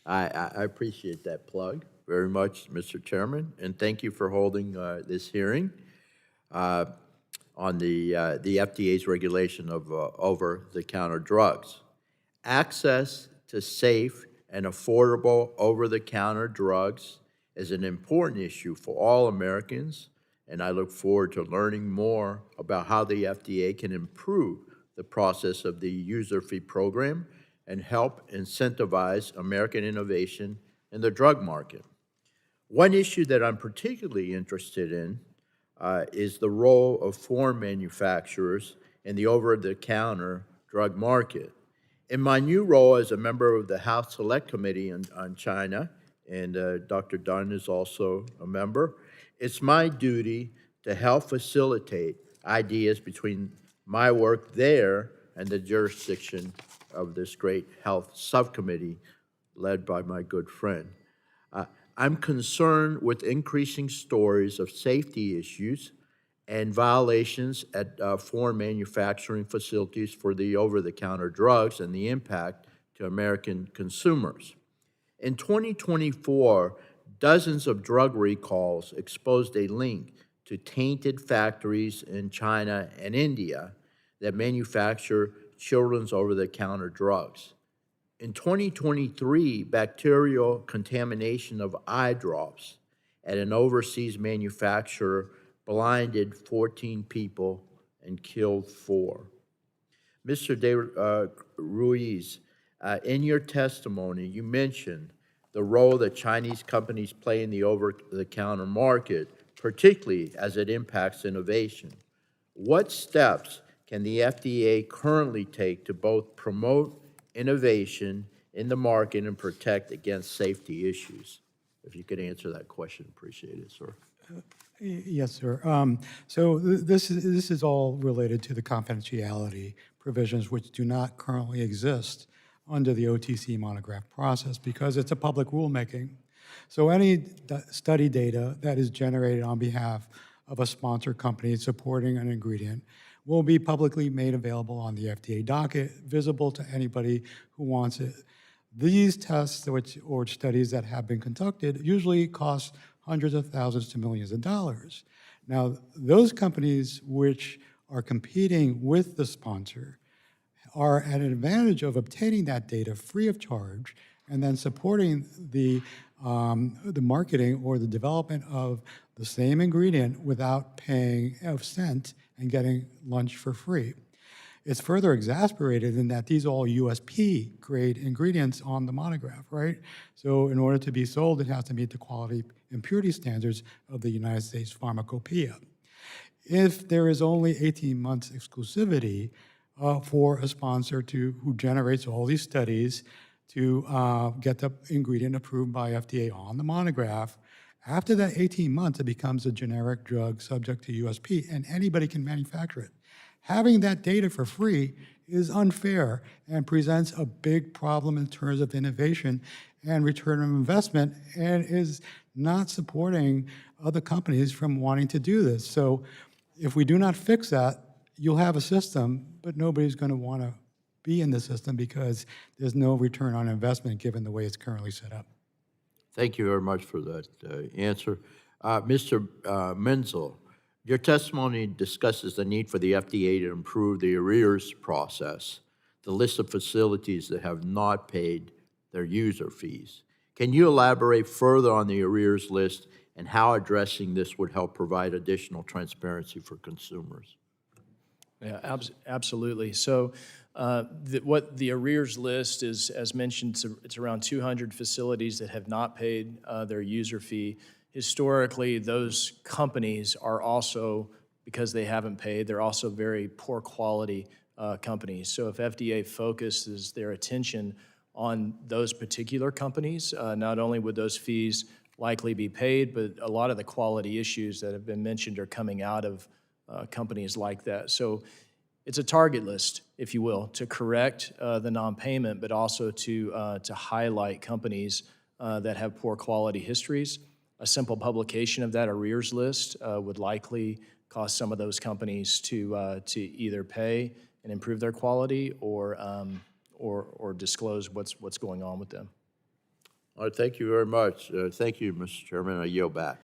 I appreciate that plug very much, Mr. Chairman, and thank you for holding this hearing uh, on the FDA's regulation of over-the-counter drugs. Access to safe and affordable over-the-counter drugs is an important issue for all Americans, and I look forward to learning more about how the FDA can improve the process of the user fee program and help incentivize American innovation in the drug market. One issue that I'm particularly interested in is the role of foreign manufacturers in the over-the-counter drug market. In my new role as a member of the House Select Committee on China, and Dr. Dunn is also a member, it's my duty to help facilitate ideas between my work there and the jurisdiction of this great health subcommittee led by my good friend. I'm concerned with increasing stories of safety issues and violations at foreign manufacturing facilities for the over-the-counter drugs and the impact to American consumers. In 2024, dozens of drug recalls exposed a link to tainted factories in China and India that manufacture children's over-the-counter drugs. In 2023, bacterial contamination of eye drops at an overseas manufacturer blinded 14 people and killed 4. Mr. De Ruiz, in your testimony, you mentioned the role that Chinese companies play in the over-the-counter market, particularly as it impacts innovation. What steps can the FDA currently take to both promote innovation in the market and protect against safety issues? If you could answer that question, appreciate it, sir. Yes, sir. This is all related to the confidentiality provisions, which do not currently exist under the OTC monograph process because it's a public rulemaking. So any study data that is generated on behalf of a sponsor company supporting an ingredient will be publicly made available on the FDA docket, visible to anybody who wants it. These tests or studies that have been conducted usually cost hundreds of thousands to millions of dollars. Now, those companies which are competing with the sponsor are at an advantage of obtaining that data free of charge and then supporting the marketing or the development of the same ingredient without paying a cent and getting lunch for free. It's further exasperated in that these are all USP grade ingredients on the monograph, right? So in order to be sold, it has to meet the quality and purity standards of the United States Pharmacopoeia. If there is only 18 months exclusivity for a sponsor who generates all these studies to get the ingredient approved by FDA on the monograph, after that 18 months, it becomes a generic drug subject to USP, and anybody can manufacture it. Having that data for free is unfair and presents a big problem in terms of innovation and return on investment, and is not supporting other companies from wanting to do this. So if we do not fix that, you'll have a system, but nobody's going to want to be in the system because there's no return on investment given the way it's currently set up. Thank you very much for that answer. Mr. Menzel, your testimony discusses the need for the FDA to improve the arrears process, the list of facilities that have not paid their user fees. Can you elaborate further on the arrears list and how addressing this would help provide additional transparency for consumers? Yeah, absolutely. So what the arrears list is, as mentioned, it's around 200 facilities that have not paid their user fee. Historically, those companies are also, because they haven't paid, they're also very poor quality companies. So if FDA focuses their attention on those particular companies, not only would those fees likely be paid, but a lot of the quality issues that have been mentioned are coming out of companies like that. So it's a target list, if you will, to correct the non-payment, but also to highlight companies that have poor quality histories. A simple publication of that arrears list would likely cause some of those companies to either pay and improve their quality or disclose what's going on with them. All right, thank you very much. Thank you, Mr. Chairman. I yield back.